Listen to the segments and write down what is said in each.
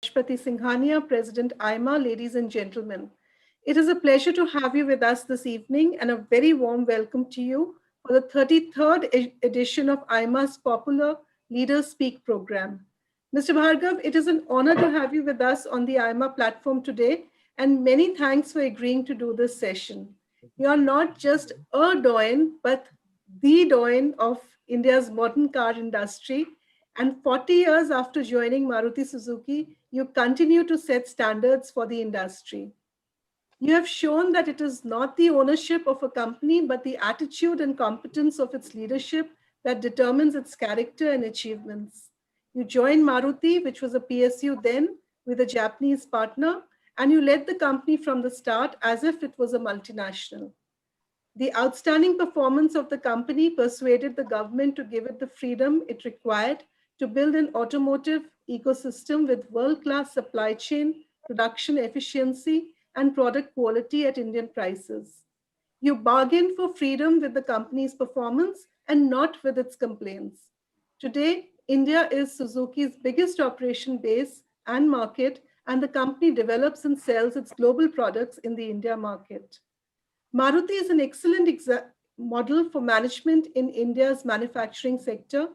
Pati Singhania, President AIMA, ladies and gentlemen. It is a pleasure to have you with us this evening and a very warm welcome to you for the 33rd edition of AIMA's popular Leaders Speak program. Mr. Bhargav, it is an honor to have you with us on the AIMA platform today, and many thanks for agreeing to do this session. You are not just a doyen, but the doyen of India's modern car industry, and 40 years after joining Maruti Suzuki, you continue to set standards for the industry. You have shown that it is not the ownership of a company, but the attitude and competence of its leadership that determines its character and achievements. You joined Maruti, which was a PSU then, with a Japanese partner, and you led the company from the start as if it was a multinational. The outstanding performance of the company persuaded the government to give it the freedom it required to build an automotive ecosystem with world-class supply chain, production efficiency, and product quality at Indian prices. You bargained for freedom with the company's performance and not with its complaints. Today, India is Suzuki's biggest operation base and market, and the company develops and sells its global products in the India market. Maruti is an excellent model for management in India's manufacturing sector.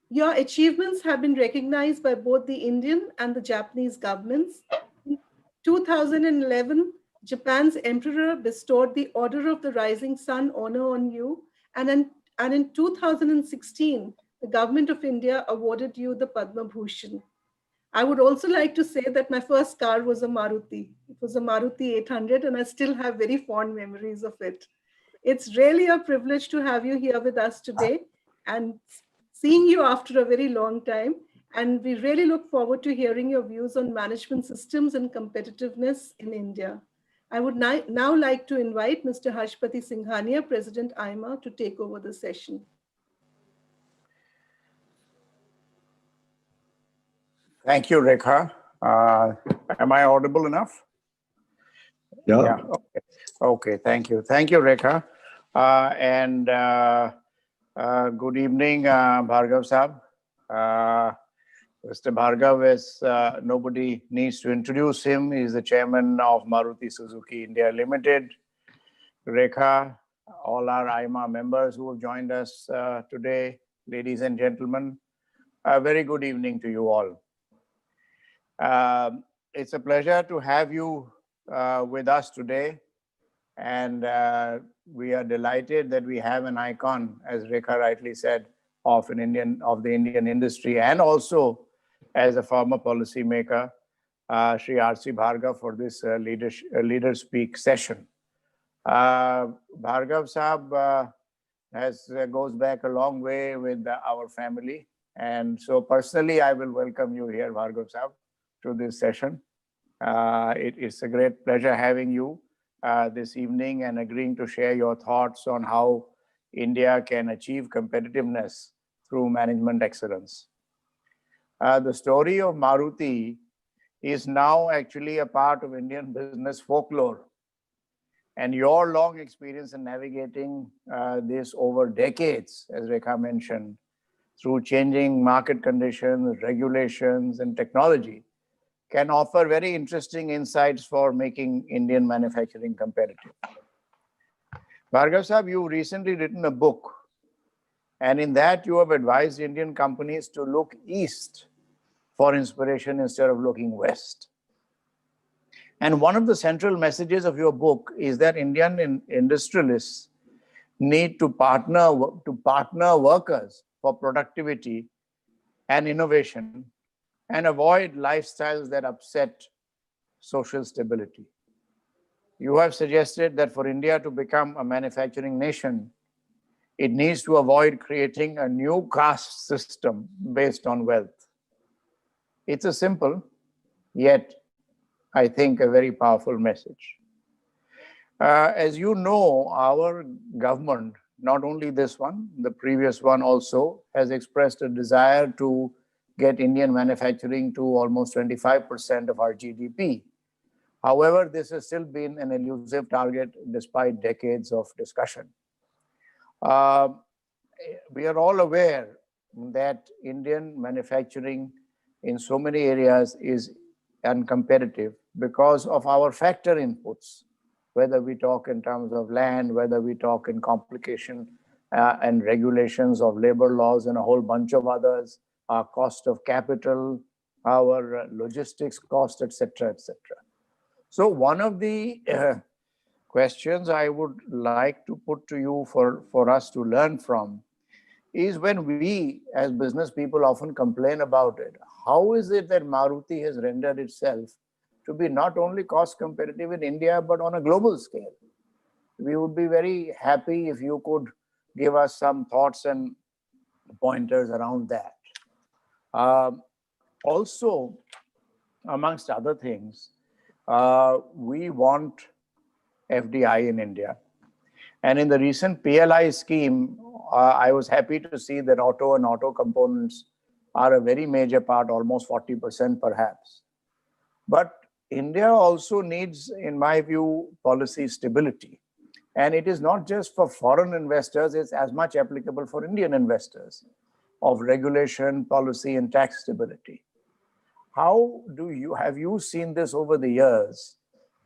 Your achievements have been recognized by both the Indian and the Japanese governments. In 2011, Japan's emperor bestowed the Order of the Rising Sun honor on you, and in 2016, the government of India awarded you the Padma Bhushan. I would also like to say that my first car was a Maruti. It was a Maruti 800, and I still have very fond memories of it. It's really a privilege to have you here with us today and seeing you after a very long time. And we really look forward to hearing your views on management systems and competitiveness in India. I would now like to invite Mr. Pati Singhania, President AIMA, to take over the session. Thank you, Rekha. Am I audible enough? Yeah. Okay. Thank you. Thank you, Rekha. Good evening, Bhargav Sahab. Mr. Bhargav is, nobody needs to introduce him. He's the chairman of Maruti Suzuki India Limited. Rekha, all our AIMA members who have joined us today, ladies and gentlemen, a very good evening to you all. It's a pleasure to have you with us today, and we are delighted that we have an icon, as Rekha rightly said, of the Indian industry, and also as a former policymaker, Shri R.C. Bhargava, for this Leader Speak session. Bhargav Sahab goes back a long way with our family, and so personally I will welcome you here, Bhargav Sahab, to this session. It is a great pleasure having you this evening and agreeing to share your thoughts on how India can achieve competitiveness through management excellence. The story of Maruti is now actually a part of Indian business folklore. And your long experience in navigating this over decades, as Rekha mentioned, through changing market conditions, regulations, and technology, can offer very interesting insights for making Indian manufacturing competitive. Bhargav Sahab, you've recently written a book, and in that you have advised Indian companies to look east for inspiration instead of looking west. And one of the central messages of your book is that Indian industrialists need to partner workers for productivity and innovation, and avoid lifestyles that upset social stability. You have suggested that for India to become a manufacturing nation, it needs to avoid creating a new caste system based on wealth. It's a simple, yet I think a very powerful message. As you know, our government, not only this one, the previous one also, has expressed a desire to get Indian manufacturing to almost 25% of our GDP. However, this has still been an elusive target despite decades of discussion. We are all aware that Indian manufacturing in so many areas is and competitive because of our factor inputs, whether we talk in terms of land, whether we talk in complication and regulations of labor laws and a whole bunch of others, our cost of capital, our logistics cost, etc., etc. So one of the questions I would like to put to you for us to learn from is, when we as business people often complain about it, how is it that Maruti has rendered itself to be not only cost competitive in India, but on a global scale? We would be very happy if you could give us some thoughts and pointers around that. Also, amongst other things, we want FDI in India. And in the recent PLI scheme, I was happy to see that auto and auto components are a very major part, almost 40% perhaps. But India also needs, in my view, policy stability. And it is not just for foreign investors, it's as much applicable for Indian investors, of regulation, policy, and tax stability. How have you seen this over the years?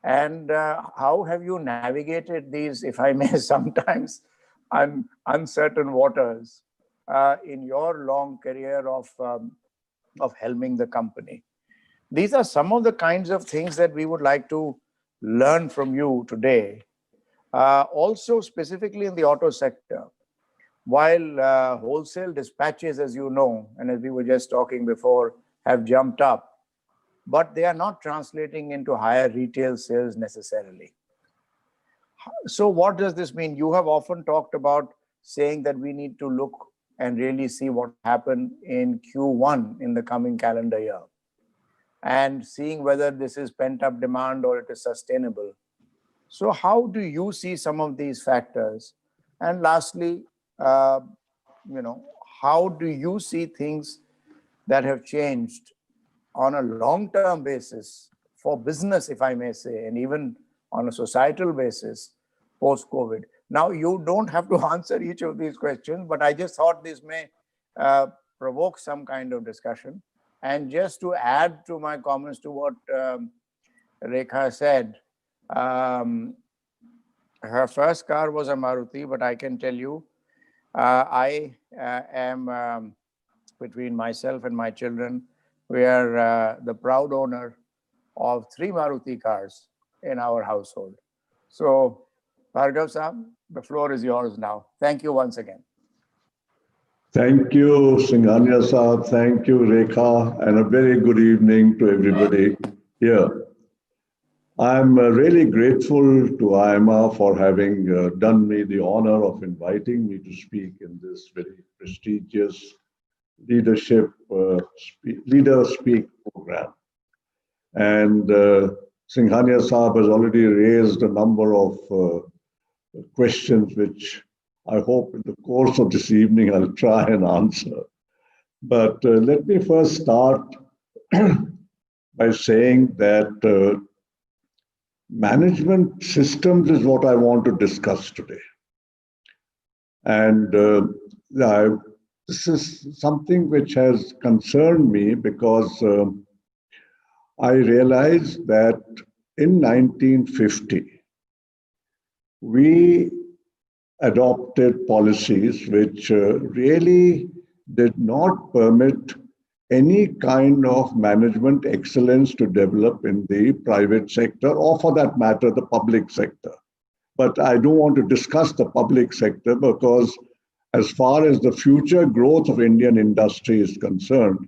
And how have you navigated these, if I may, sometimes uncertain waters in your long career of helming the company? These are some of the kinds of things that we would like to learn from you today. Also, specifically in the auto sector, while wholesale dispatches, as you know, and as we were just talking before, have jumped up, but they are not translating into higher retail sales necessarily. So what does this mean? You have often talked about saying that we need to look and really see what happened in Q1 in the coming calendar year, and seeing whether this is pent-up demand or it is sustainable. So how do you see some of these factors? And lastly, how do you see things that have changed on a long-term basis for business, if I may say, and even on a societal basis post-COVID? Now, you don't have to answer each of these questions, but I just thought this may provoke some kind of discussion. And just to add to my comments to what Rekha said, her first car was a Maruti, but I can tell you, I am, between myself and my children, we are the proud owner of 3 Maruti cars in our household. So, Bhargav Saab, the floor is yours now. Thank you once again. Thank you, Singhania Saab. Thank you, Rekha, and a very good evening to everybody here. I'm really grateful to AIMA for having done me the honor of inviting me to speak in this very prestigious Leader Speak program. And Singhania Saab has already raised a number of questions which I hope in the course of this evening I'll try and answer. But let me first start by saying that management systems is what I want to discuss today. And this is something which has concerned me because I realized that in 1950, we adopted policies which really did not permit any kind of management excellence to develop in the private sector, or for that matter, the public sector. But I don't want to discuss the public sector because as far as the future growth of Indian industry is concerned,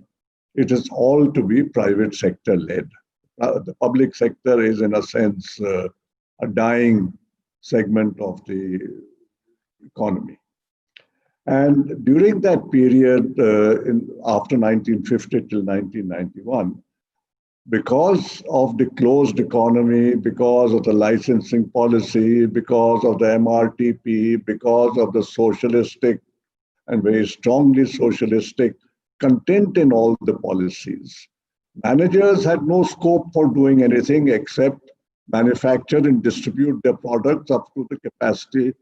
it is all to be private sector led. The public sector is, in a sense, a dying segment of the economy. And during that period, after 1950 till 1991, because of the closed economy, because of the licensing policy, because of the MRTP, because of the socialistic and very strongly socialistic content in all the policies, managers had no scope for doing anything except manufacture and distribute their products up to the capacity,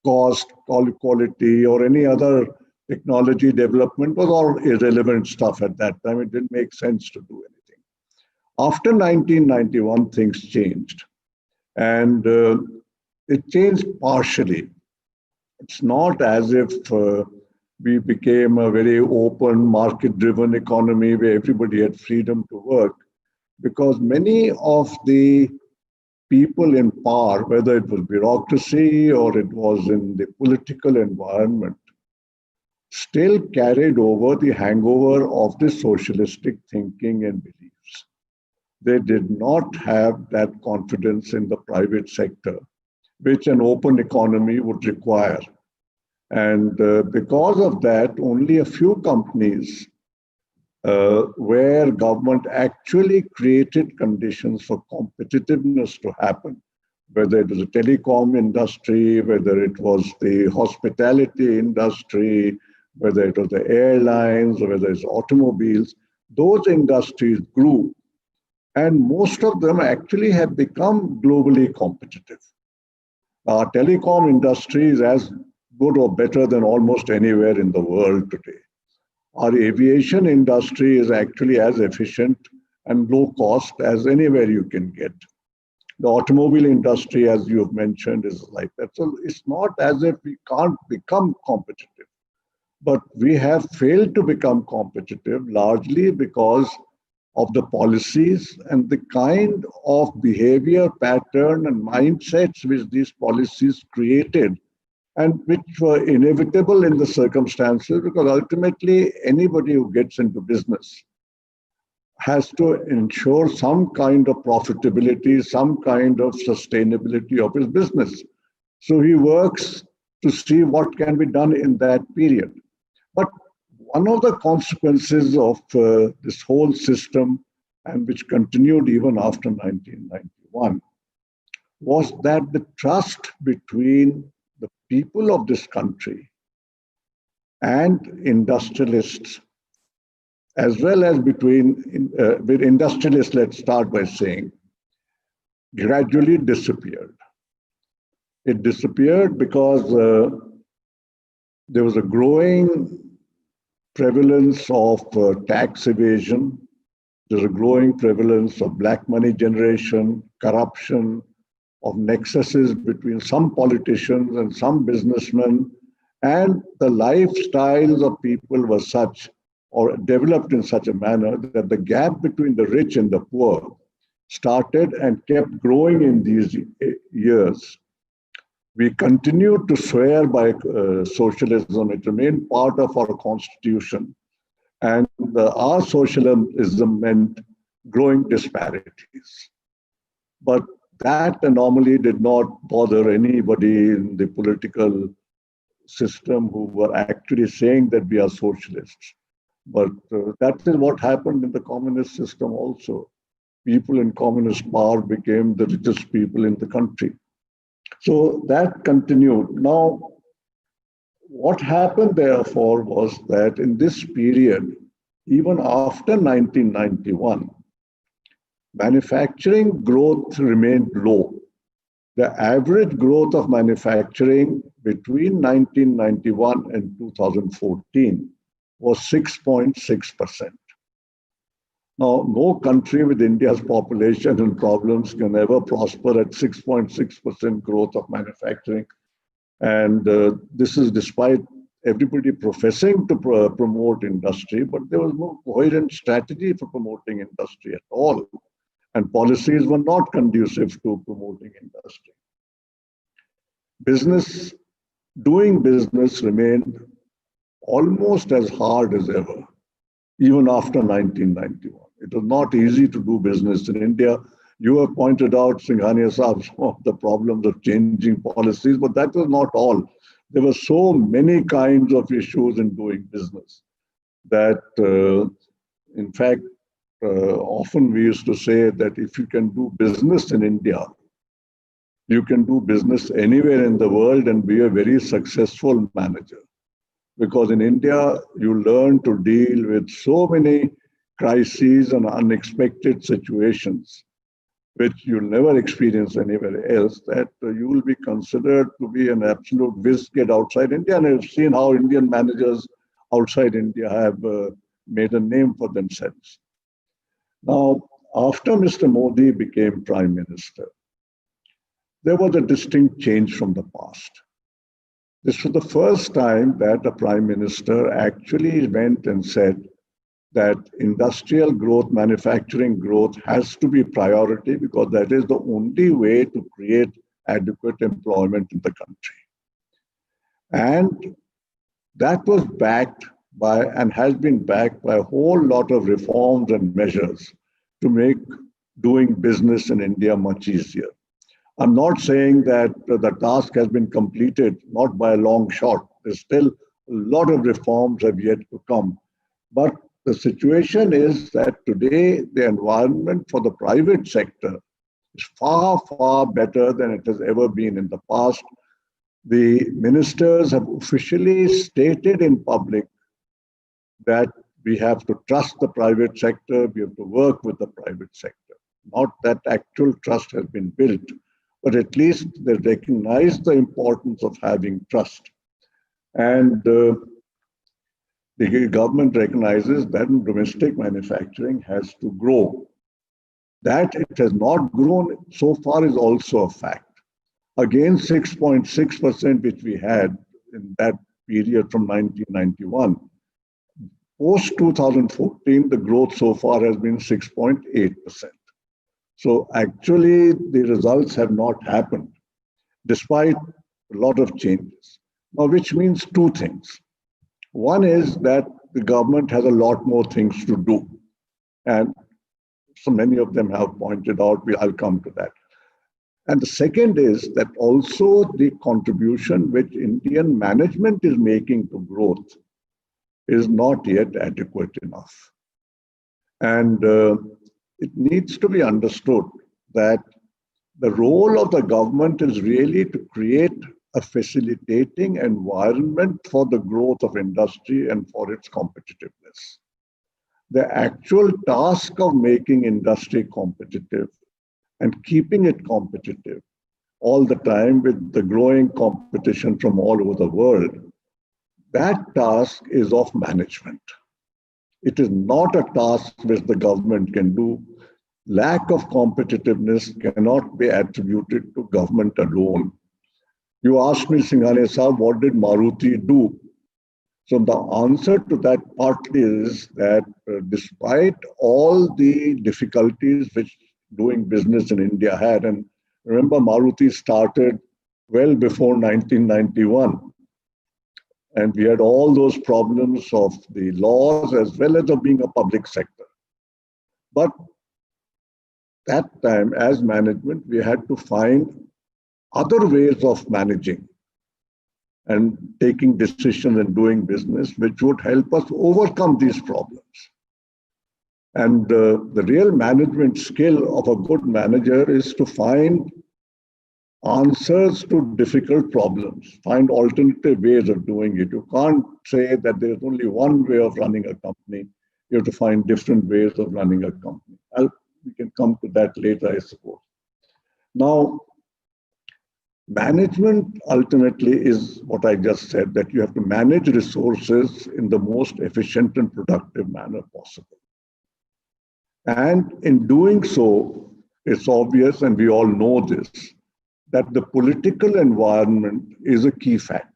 cost, quality, or any other technology development was all irrelevant stuff at that time. It didn't make sense to do anything. After 1991, things changed, and it changed partially. It's not as if we became a very open, market-driven economy where everybody had freedom to work, because many of the people in power, whether it was bureaucracy or it was in the political environment, still carried over the hangover of the socialistic thinking and beliefs. They did not have that confidence in the private sector, which an open economy would require. And because of that, only a few companies where government actually created conditions for competitiveness to happen, whether it was the telecom industry, whether it was the hospitality industry, whether it was the airlines, or whether it's automobiles, those industries grew. And most of them actually have become globally competitive. Our telecom industry is as good or better than almost anywhere in the world today. Our aviation industry is actually as efficient and low cost as anywhere you can get. The automobile industry, as you've mentioned, is like that. So it's not as if we can't become competitive, but we have failed to become competitive largely because of the policies and the kind of behavior pattern and mindsets which these policies created, and which were inevitable in the circumstances, because ultimately anybody who gets into business has to ensure some kind of profitability, some kind of sustainability of his business. So he works to see what can be done in that period. But one of the consequences of this whole system, and which continued even after 1991, was that the trust between the people of this country and industrialists, as well as with industrialists, let's start by saying, gradually disappeared. It disappeared because there was a growing prevalence of tax evasion. There's a growing prevalence of black money generation, corruption, of nexuses between some politicians and some businessmen, and the lifestyles of people were such, or developed in such a manner, that the gap between the rich and the poor started and kept growing in these years. We continued to swear by socialism. It remained part of our constitution. And our socialism meant growing disparities. But that anomaly did not bother anybody in the political system who were actually saying that we are socialists. But that is what happened in the communist system also. People in communist power became the richest people in the country. So that continued. Now, what happened, therefore, was that in this period, even after 1991, manufacturing growth remained low. The average growth of manufacturing between 1991 and 2014 was 6.6%. Now, no country with India's population and problems can ever prosper at 6.6% growth of manufacturing. And this is despite everybody professing to promote industry, but there was no coherent strategy for promoting industry at all. And policies were not conducive to promoting industry. Doing business remained almost as hard as ever, even after 1991. It was not easy to do business in India. You have pointed out, Singhania Saab, some of the problems of changing policies, but that was not all. There were so many kinds of issues in doing business that, in fact, often we used to say that if you can do business in India, you can do business anywhere in the world and be a very successful manager. Because in India, you learn to deal with so many crises and unexpected situations, which you'll never experience anywhere else, that you will be considered to be an absolute whiz kid outside India. And I've seen how Indian managers outside India have made a name for themselves. Now, After Mr. Modi became Prime Minister, there was a distinct change from the past. This was the first time that a Prime Minister actually went and said that industrial growth, manufacturing growth has to be priority because that is the only way to create adequate employment in the country. And that was backed by and has been backed by a whole lot of reforms and measures to make doing business in India much easier. I'm not saying that the task has been completed, not by a long shot. There's still a lot of reforms have yet to come. But the situation is that today the environment for the private sector is far, far better than it has ever been in the past. The ministers have officially stated in public that we have to trust the private sector, we have to work with the private sector. Not that actual trust has been built, but at least they recognize the importance of having trust. And the government recognizes that domestic manufacturing has to grow. That it has not grown so far is also a fact. Again, 6.6%, which we had in that period from 1991. Post 2014, the growth so far has been 6.8%. So actually, the results have not happened, despite a lot of changes. Now, which means two things. One is that the government has a lot more things to do. And so many of them have pointed out, I'll come to that. And the second is that also the contribution which Indian management is making to growth is not yet adequate enough. And it needs to be understood that the role of the government is really to create a facilitating environment for the growth of industry and for its competitiveness. The actual task of making industry competitive and keeping it competitive all the time with the growing competition from all over the world, that task is of management. It is not a task which the government can do. Lack of competitiveness cannot be attributed to government alone. You asked me, Singhania Sahab, what did Maruti do? So the answer to that partly is that despite all the difficulties which doing business in India had, and remember Maruti started well before 1991, and we had all those problems of the laws as well as of being a public sector. But that time, as management, we had to find other ways of managing and taking decisions and doing business, which would help us overcome these problems. And the real management skill of a good manager is to find answers to difficult problems, find alternative ways of doing it. You can't say that there's only one way of running a company. You have to find different ways of running a company. We can come to that later, I suppose. Now, management ultimately is what I just said, that you have to manage resources in the most efficient and productive manner possible. And in doing so, it's obvious, and we all know this, that the political environment is a key factor.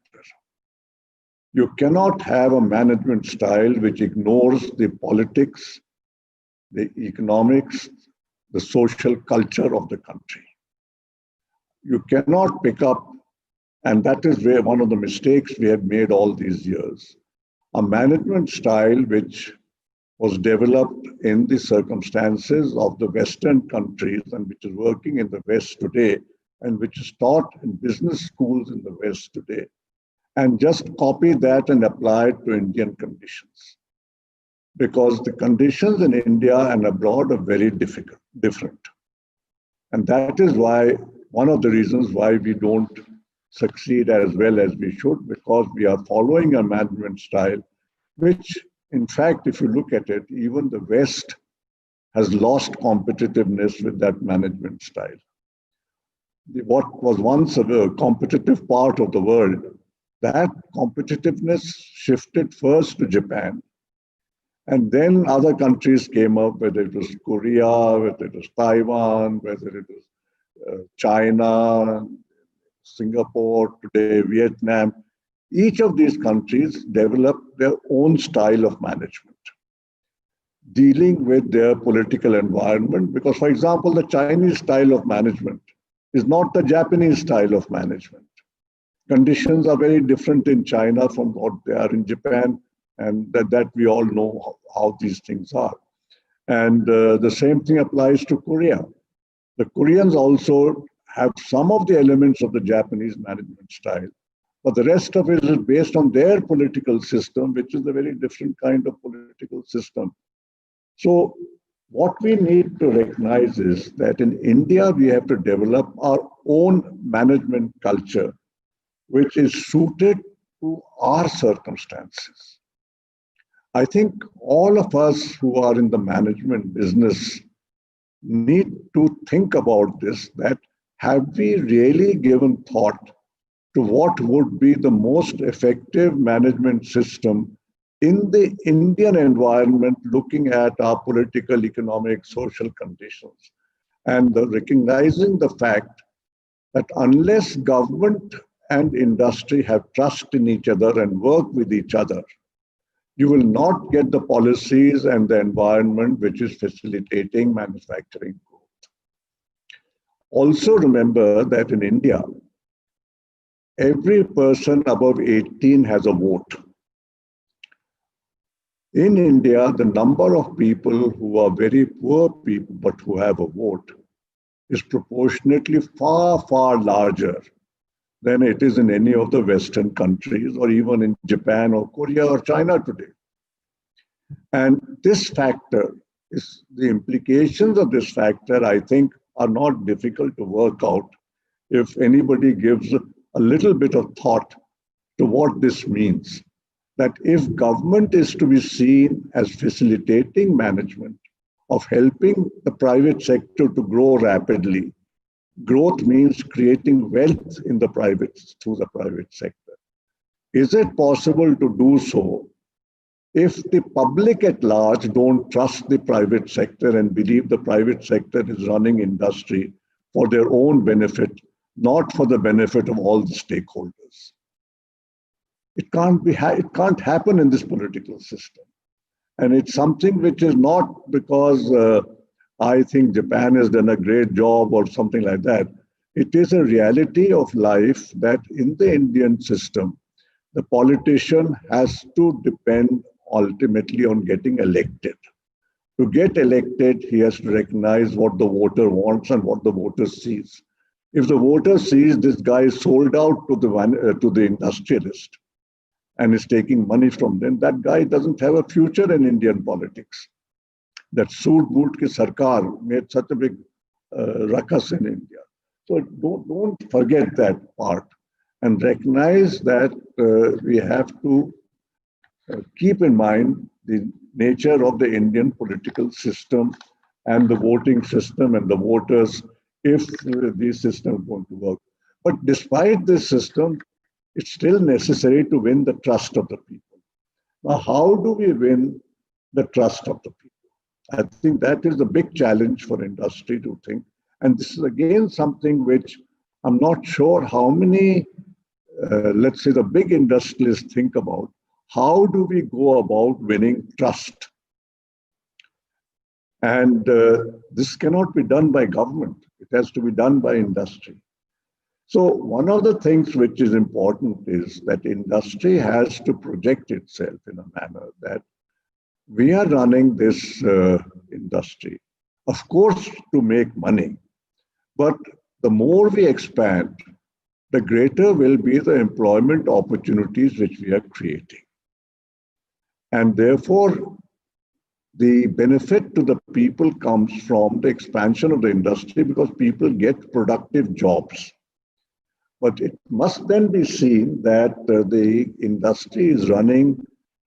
You cannot have a management style which ignores the politics, the economics, the social culture of the country. You cannot pick up, and that is where one of the mistakes we have made all these years, a management style which was developed in the circumstances of the Western countries and which is working in the West today and which is taught in business schools in the West today, and just copy that and apply it to Indian conditions. Because the conditions in India and abroad are very different. And that is why, one of the reasons why we don't succeed as well as we should, because we are following a management style, which, in fact, if you look at it, even the West has lost competitiveness with that management style. What was once a competitive part of the world, that competitiveness shifted first to Japan. And then other countries came up, whether it was Korea, whether it was Taiwan, whether it was China, Singapore, today Vietnam. Each of these countries developed their own style of management, dealing with their political environment. Because, for example, the Chinese style of management is not the Japanese style of management. Conditions are very different in China from what they are in Japan, and that we all know how these things are. And the same thing applies to Korea. The Koreans also have some of the elements of the Japanese management style, but the rest of it is based on their political system, which is a very different kind of political system. So what we need to recognize is that in India, we have to develop our own management culture, which is suited to our circumstances. I think all of us who are in the management business need to think about this, that have we really given thought to what would be the most effective management system in the Indian environment, looking at our political, economic, social conditions, and recognizing the fact that unless government and industry have trust in each other and work with each other, you will not get the policies and the environment which is facilitating manufacturing growth. Also remember that in India, every person above 18 has a vote. In India, the number of people who are very poor people but who have a vote is proportionately far, far larger than it is in any of the Western countries, or even in Japan or Korea or China today. And this factor is, the implications of this factor, I think, are not difficult to work out if anybody gives a little bit of thought to what this means. That if government is to be seen as facilitating management, of helping the private sector to grow rapidly, growth means creating wealth in the private, through the private sector. Is it possible to do so if the public at large don't trust the private sector and believe the private sector is running industry for their own benefit, not for the benefit of all the stakeholders? It can't happen in this political system. And it's something which is not because I think Japan has done a great job or something like that. It is a reality of life that in the Indian system, the politician has to depend ultimately on getting elected. To get elected, he has to recognize what the voter wants and what the voter sees. If the voter sees this guy is sold out to the industrialist and is taking money from them, that guy doesn't have a future in Indian politics. That Sood Boot ki Sarkar made such a big ruckus in India. So don't forget that part and recognize that we have to keep in mind the nature of the Indian political system and the voting system and the voters if these systems are going to work. But despite this system, it's still necessary to win the trust of the people. Now, how do we win the trust of the people? I think that is the big challenge for industry to think. And this is again something which I'm not sure how many, let's say, the big industrialists think about. How do we go about winning trust? And this cannot be done by government. It has to be done by industry. So one of the things which is important is that industry has to project itself in a manner that we are running this industry, of course, to make money. But the more we expand, the greater will be the employment opportunities which we are creating. And therefore, the benefit to the people comes from the expansion of the industry because people get productive jobs. But it must then be seen that the industry is running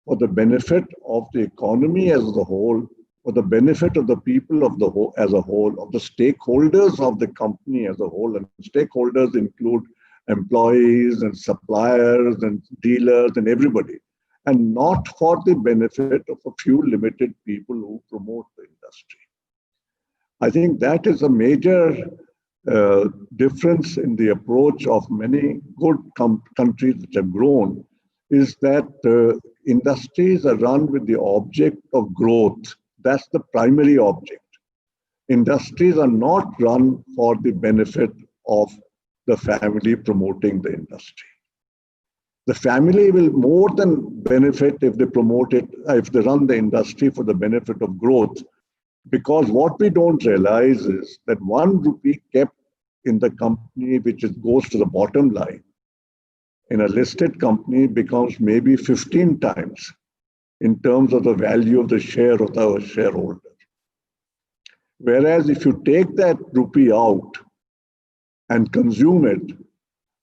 for the benefit of the economy as a whole, for the benefit of the people of the whole, as a whole, of the stakeholders of the company as a whole. And stakeholders include employees and suppliers and dealers and everybody. and not for the benefit of a few limited people who promote the industry. I think that is a major difference in the approach of many good countries which have grown, is that industries are run with the object of growth. That's the primary object. Industries are not run for the benefit of the family promoting the industry. The family will more than benefit if they promote it, if they run the industry for the benefit of growth, because what we don't realize is that 1 rupee kept in the company, which goes to the bottom line, in a listed company becomes maybe 15 times in terms of the value of the share of the shareholder. Whereas if you take that rupee out and consume it,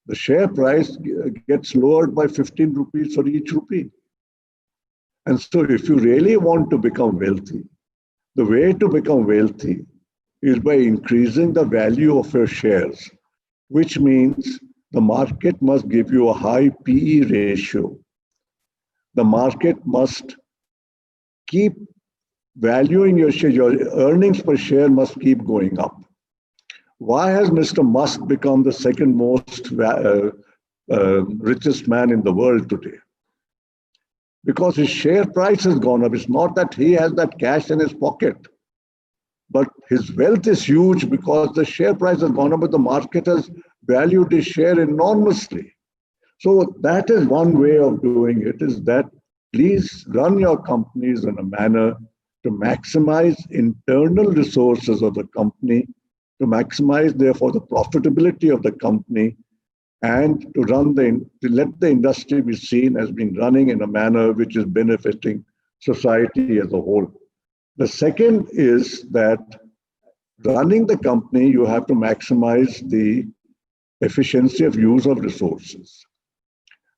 the share price gets lowered by 15 rupees for each rupee. And so if you really want to become wealthy, the way to become wealthy is by increasing the value of your shares, which means the market must give you a high PE ratio. The market must keep valuing your share. Your earnings per share must keep going up. Why has Mr. Musk become the second most richest man in the world today? Because his share price has gone up. It's not that he has that cash in his pocket, but his wealth is huge because the share price has gone up, but the market has valued his share enormously. So that is one way of doing it, is that please run your companies in a manner to maximize internal resources of the company, to maximize, therefore, the profitability of the company, and to let the industry be seen as being running in a manner which is benefiting society as a whole. The second is that running the company, you have to maximize the efficiency of use of resources.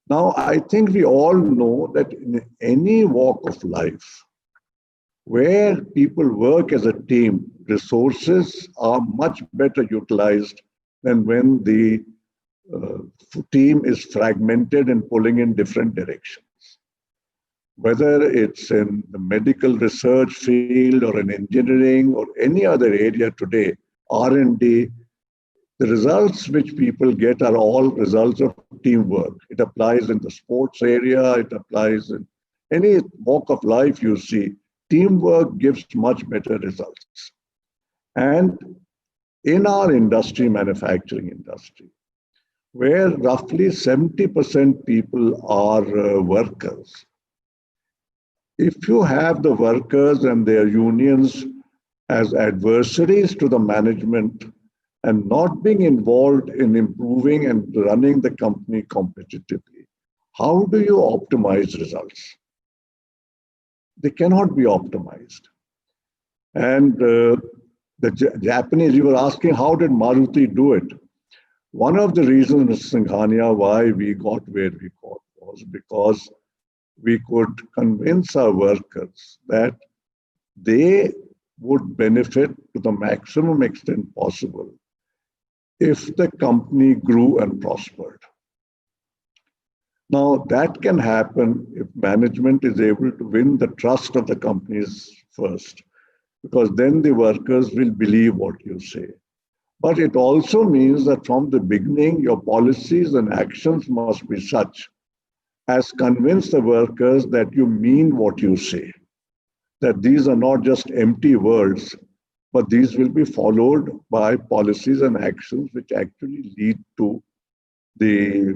Now, I think we all know that in any walk of life, where people work as a team, resources are much better utilized than when the team is fragmented and pulling in different directions. Whether it's in the medical research field or in engineering or any other area today, R&D, the results which people get are all results of teamwork. It applies in the sports area, it applies in any walk of life you see. Teamwork gives much better results. And in our industry, manufacturing industry, where roughly 70% people are workers, if you have the workers and their unions as adversaries to the management and not being involved in improving and running the company competitively, how do you optimize results? They cannot be optimized. And the Japanese, you were asking, how did Maruti do it? One of the reasons, Mr. Singhania, why we got where we got was because we could convince our workers that they would benefit to the maximum extent possible if the company grew and prospered. Now, that can happen if management is able to win the trust of the companies first, because then the workers will believe what you say. But it also means that from the beginning, your policies and actions must be such as convince the workers that you mean what you say, that these are not just empty words, but these will be followed by policies and actions which actually lead to the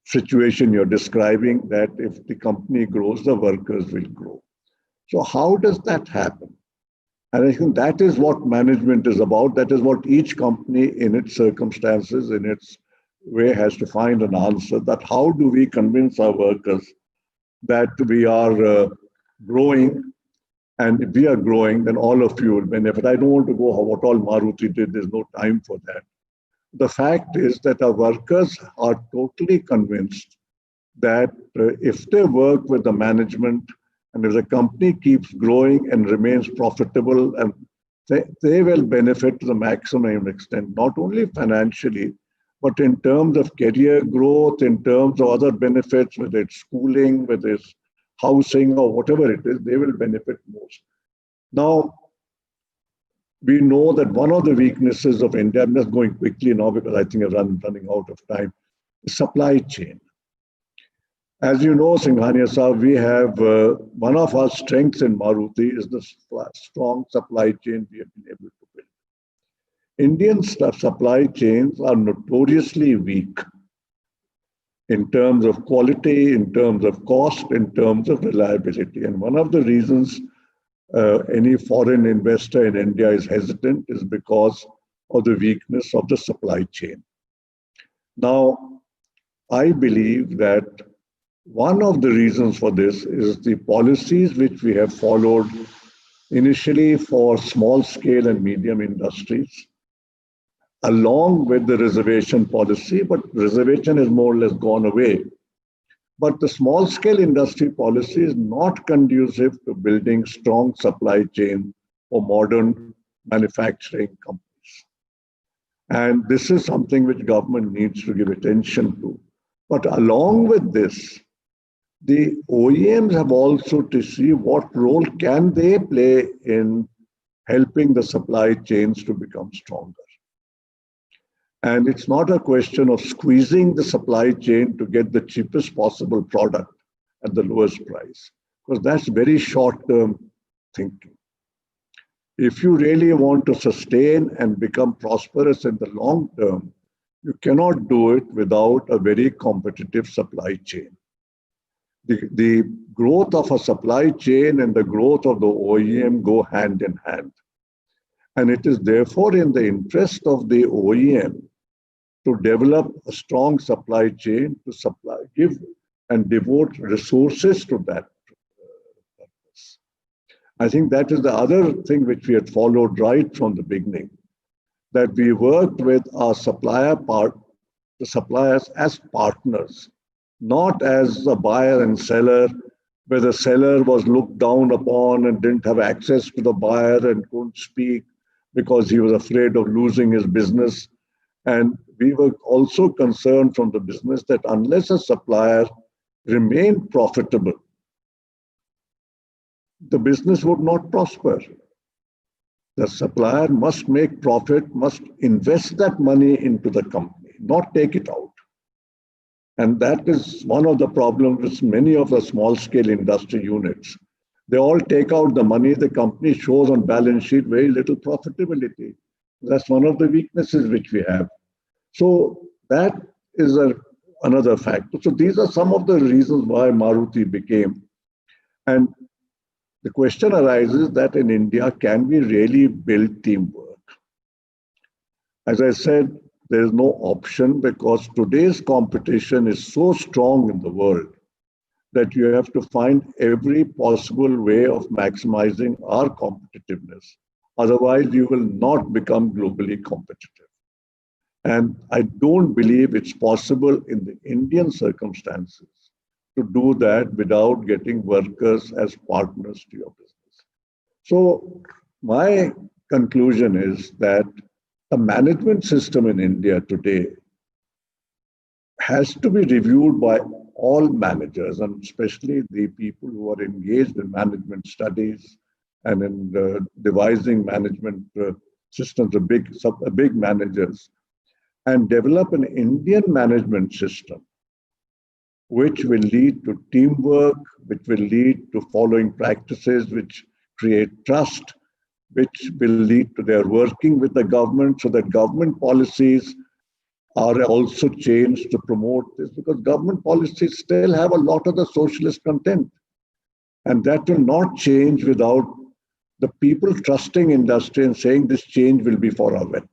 situation you're describing, that if the company grows, the workers will grow. So how does that happen? And I think that is what management is about. That is what each company in its circumstances, in its way, has to find an answer, that how do we convince our workers that we are growing, and if we are growing, then all of you will benefit. I don't want to go what all Maruti did. There's no time for that. The fact is that our workers are totally convinced that if they work with the management and if the company keeps growing and remains profitable, and they will benefit to the maximum extent, not only financially, But in terms of career growth, in terms of other benefits, whether it's schooling, whether it's housing or whatever it is, they will benefit most. Now, we know that one of the weaknesses of India, I'm just going quickly now because I think I'm running out of time, is supply chain. As you know, Singhania sir, we have one of our strengths in Maruti is the strong supply chain we have been able to build. Indian supply chains are notoriously weak in terms of quality, in terms of cost, in terms of reliability. And one of the reasons any foreign investor in India is hesitant is because of the weakness of the supply chain. Now, I believe that one of the reasons for this is the policies which we have followed initially for small scale and medium industries, along with the reservation policy, but reservation has more or less gone away. But the small scale industry policy is not conducive to building strong supply chain for modern manufacturing companies. And this is something which government needs to give attention to. But along with this, the OEMs have also to see what role can they play in helping the supply chains to become stronger. And it's not a question of squeezing the supply chain to get the cheapest possible product at the lowest price, because that's very short-term thinking. If you really want to sustain and become prosperous in the long term, you cannot do it without a very competitive supply chain. The growth of a supply chain and the growth of the OEM go hand in hand. And it is therefore in the interest of the OEM to develop a strong supply chain, to supply, give and devote resources to that purpose. I think that is the other thing which we had followed right from the beginning, that we worked with our the suppliers as partners, not as a buyer and seller, where the seller was looked down upon and didn't have access to the buyer and couldn't speak because he was afraid of losing his business. And we were also concerned from the business that unless a supplier remained profitable, the business would not prosper. The supplier must make profit, must invest that money into the company, not take it out. And that is one of the problems with many of the small scale industry units. They all take out the money, the company shows on balance sheet very little profitability. That's one of the weaknesses which we have. So that is another factor. So these are some of the reasons why Maruti became. And the question arises that in India, can we really build teamwork? As I said, there is no option because today's competition is so strong in the world that you have to find every possible way of maximizing our competitiveness. Otherwise, you will not become globally competitive. And I don't believe it's possible in the Indian circumstances to do that without getting workers as partners to your business. So my conclusion is that the management system in India today has to be reviewed by all managers, and especially the people who are engaged in management studies and in devising management systems, the big managers, and develop an Indian management system which will lead to teamwork, which will lead to following practices which create trust, which will lead to their working with the government so that government policies are also changed to promote this, because government policies still have a lot of the socialist content. And that will not change without the people trusting industry and saying this change will be for our better.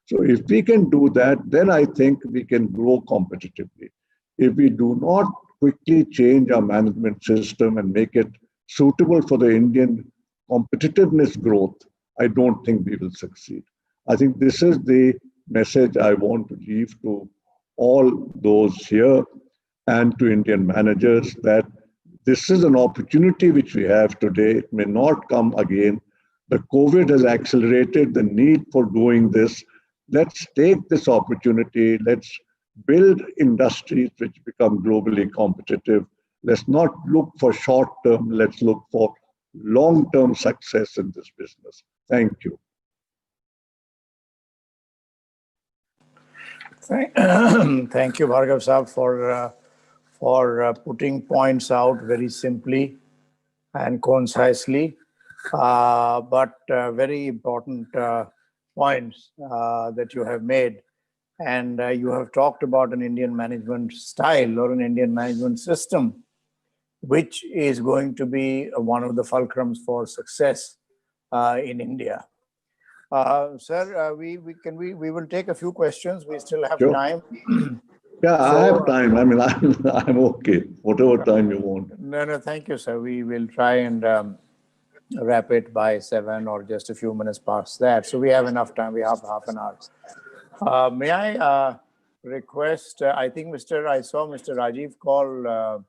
So if we can do that, then I think we can grow competitively. If we do not quickly change our management system and make it suitable for the Indian competitiveness growth, I don't think we will succeed. I think this is the message I want to leave to all those here and to Indian managers, that this is an opportunity which we have today. It may not come again. The COVID has accelerated the need for doing this. Let's take this opportunity. Let's build industries which become globally competitive. Let's not look for short term, let's look for long term success in this business. Thank you. Thank you, Bhargav Saab, for putting points out very simply and concisely, but very important points that you have made. And you have talked about an Indian management style or an Indian management system, which is going to be one of the fulcrums for success in India. Sir, we will take a few questions. We still have Sure. time. Yeah, I have time. I mean, I'm okay. Whatever time you want. No, thank you, sir. We will try and wrap it by 7 or just a few minutes past that. So we have enough time. We have half an hour. May I request, I think I saw Mr. Rajiv call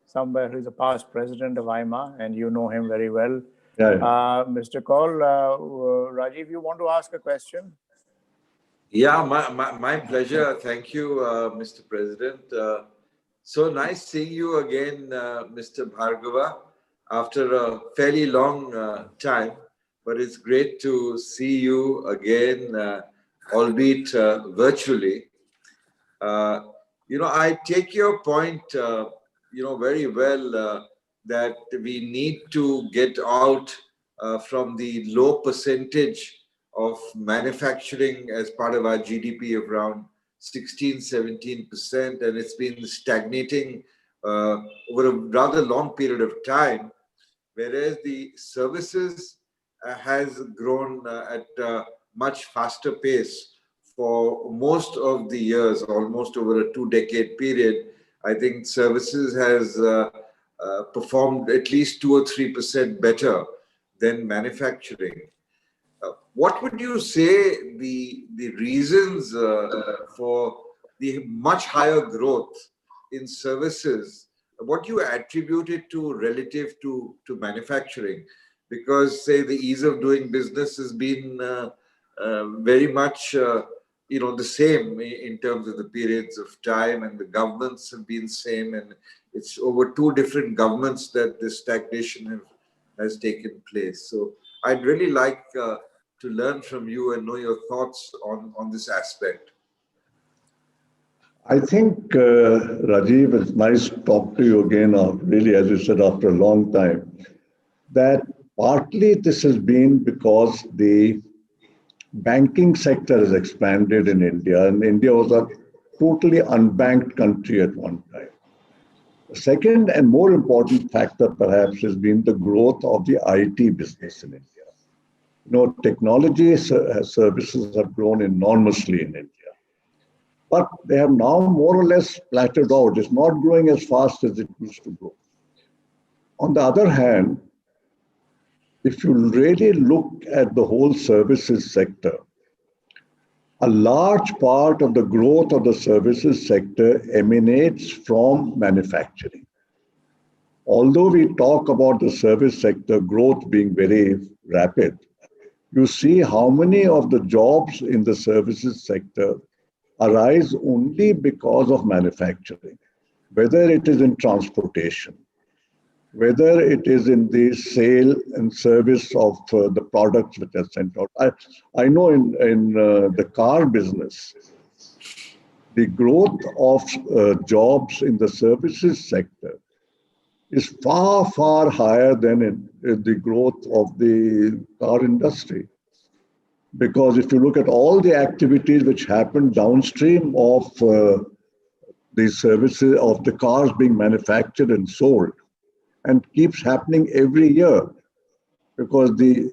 somewhere who's a past president of AIMA, and you know him very well. Yeah. Mr. Kaul, Rajiv, you want to ask a question? Yeah, my pleasure. Thank you, Mr. President. So nice seeing you again, Mr. Bhargava, after a fairly long time. But it's great to see you again, albeit virtually. I take your point, very well, that we need to get out from the low percentage of manufacturing as part of our GDP of around 16-17%, and it's been stagnating over a rather long period of time, whereas the services has grown at a much faster pace for most of the years, almost over a 2-decade period. I think services has performed at least 2 or 3% better than manufacturing. What would you say the reasons for the much higher growth in services? What you attribute it to relative to manufacturing? Because, say, the ease of doing business has been very much the same in terms of the periods of time, and the governments have been same, and it's over 2 different governments that this stagnation has taken place. So I'd really like to learn from you and know your thoughts on this aspect. I think, Rajiv, it's nice to talk to you again, really, as you said, after a long time, that partly this has been because the banking sector has expanded in India, and India was a totally unbanked country at one time. The second and more important factor, perhaps, has been the growth of the IT business in India. Technology services have grown enormously in India, but they have now more or less plateaued out. It's not growing as fast as it used to grow. On the other hand, if you really look at the whole services sector, a large part of the growth of the services sector emanates from manufacturing. Although we talk about the service sector growth being very rapid, you see how many of the jobs in the services sector arise only because of manufacturing, whether it is in transportation, whether it is in the sale and service of the products which are sent out. I know in the car business, the growth of jobs in the services sector is far, far higher than in the growth of the car industry. Because if you look at all the activities which happen downstream of the services of the cars being manufactured and sold, and keeps happening every year, because the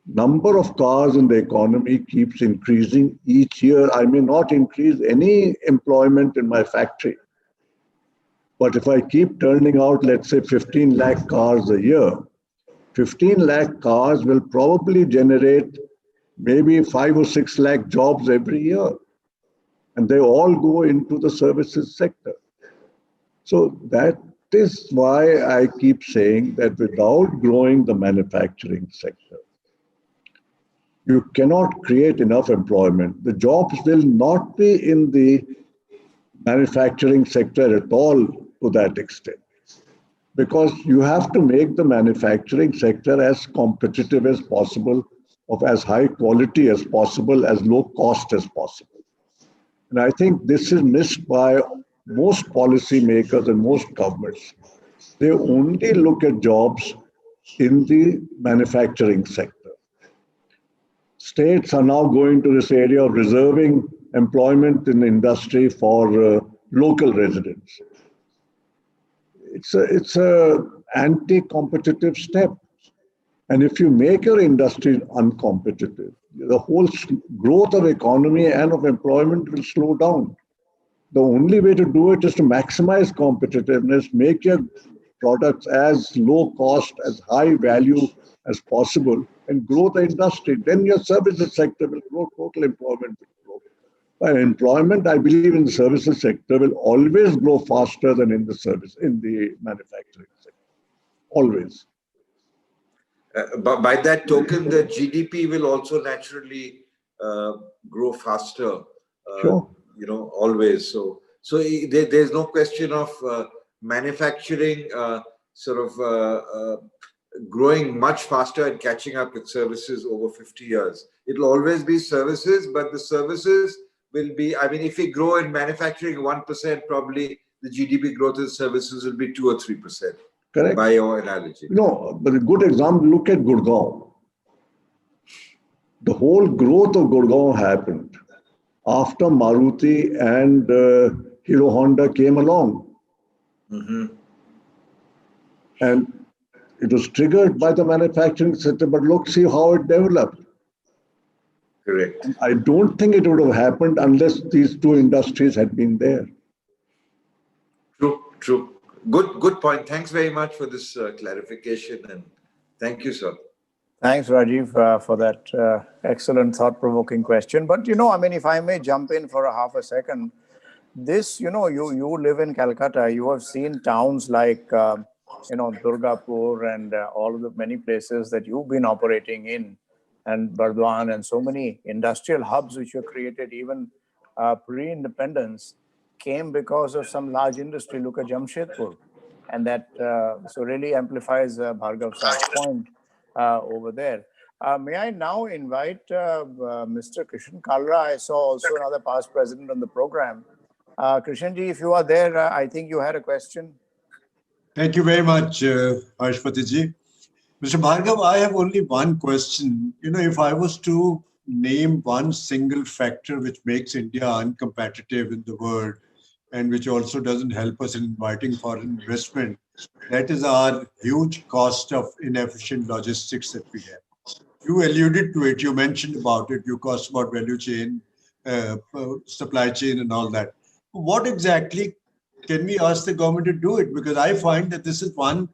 number of cars in the economy keeps increasing each year. I may not increase any employment in my factory, but if I keep turning out, let's say, 15 lakh cars a year, 15 lakh cars will probably generate maybe 5 or 6 lakh jobs every year. And they all go into the services sector. So that is why I keep saying that without growing the manufacturing sector, you cannot create enough employment. The jobs will not be in the manufacturing sector at all to that extent, because you have to make the manufacturing sector as competitive as possible, of as high quality as possible, as low cost as possible. And I think this is missed by most policymakers and most governments. They only look at jobs in the manufacturing sector. States are now going to this area of reserving employment in industry for local residents. It's a anti-competitive step. And if you make your industry uncompetitive, the whole growth of economy and of employment will slow down. The only way to do it is to maximize competitiveness, make your products as low cost, as high value as possible, and grow the industry. Then your services sector will grow, total employment will grow. And employment, I believe, in the services sector will always grow faster than in the manufacturing sector. Always. But by that token, the GDP will also naturally grow faster. Sure. Always. So there's no question of manufacturing growing much faster and catching up with services over 50 years. It'll always be services, but the services will be, if we grow in manufacturing 1%, probably the GDP growth in services will be 2 or 3%. Correct. By your analogy. No, but a good example, look at Gurgaon. The whole growth of Gurgaon happened after Maruti and Hero Honda came along. Mm-hmm. And it was triggered by the manufacturing sector, but look, see how it developed. Correct. I don't think it would have happened unless these two industries had been there. True. Good point. Thanks very much for this clarification, and thank you, sir. Thanks, Rajiv, for that excellent, thought-provoking question. But, if I may jump in for a half a second, this, you live in Calcutta, you have seen towns like, Durgapur and all of the many places that you've been operating in, and Burdwan, and so many industrial hubs which were created even pre-independence came because of some large industry. Look at Jamshedpur. And that so really amplifies Bhargav's point over there. May I now invite Mr. Krishan Kalra? I saw also another past president on the program. Krishanji, if you are there, I think you had a question. Thank you very much, Harshpatiji. Mr. Bhargava, I have only one question. If I was to name one single factor which makes India uncompetitive in the world, and which also doesn't help us in inviting foreign investment, that is our huge cost of inefficient logistics that we have. You alluded to it, you mentioned about it, you cost about value chain, supply chain and all that. What exactly can we ask the government to do it? Because I find that this is one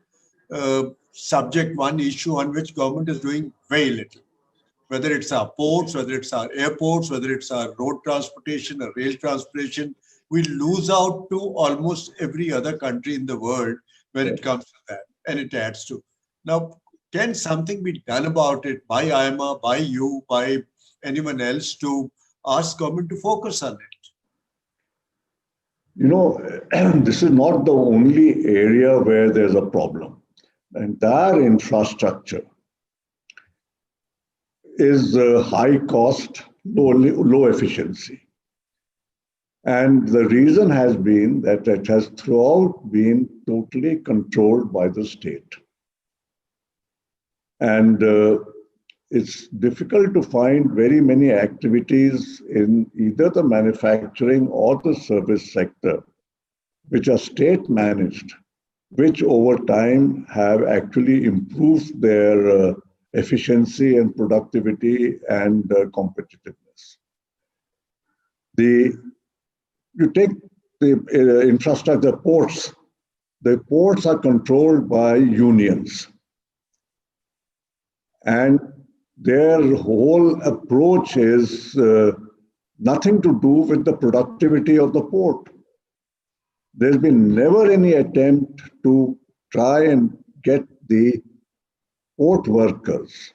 subject, one issue on which government is doing very little. Whether it's our ports, whether it's our airports, whether it's our road transportation or rail transportation, we lose out to almost every other country in the world when it comes to that, and it adds to. Now, can something be done about it by AIMA, by you, by anyone else to ask government to focus on it? This is not the only area where there's a problem. The entire infrastructure is high cost, low efficiency. And the reason has been that it has throughout been totally controlled by the state. And it's difficult to find very many activities in either the manufacturing or the service sector, which are state managed, which over time have actually improved their efficiency and productivity and competitiveness. You take the infrastructure, ports. The ports are controlled by unions. And their whole approach is nothing to do with the productivity of the port. There's been never any attempt to try and get the port workers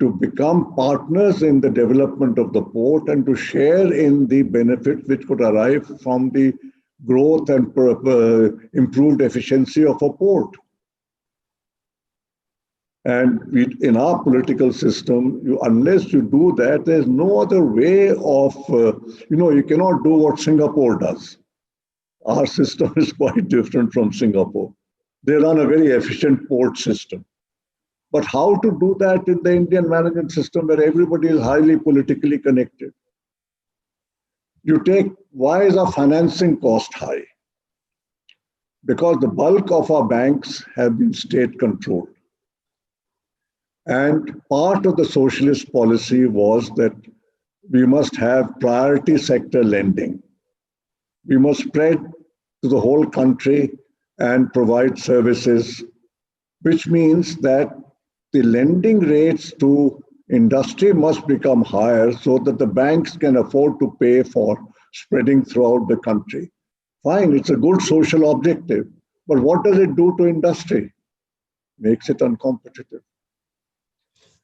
to become partners in the development of the port and to share in the benefits which could arrive from the growth and improved efficiency of a port. And in our political system, unless you do that, there's no other way of, you cannot do what Singapore does. Our system is quite different from Singapore. They run a very efficient port system. But how to do that in the Indian management system where everybody is highly politically connected? Why is our financing cost high? Because the bulk of our banks have been state controlled. And part of the socialist policy was that we must have priority sector lending. We must spread to the whole country and provide services, which means that the lending rates to industry must become higher so that the banks can afford to pay for spreading throughout the country. Fine, it's a good social objective, but what does it do to industry? Makes it uncompetitive.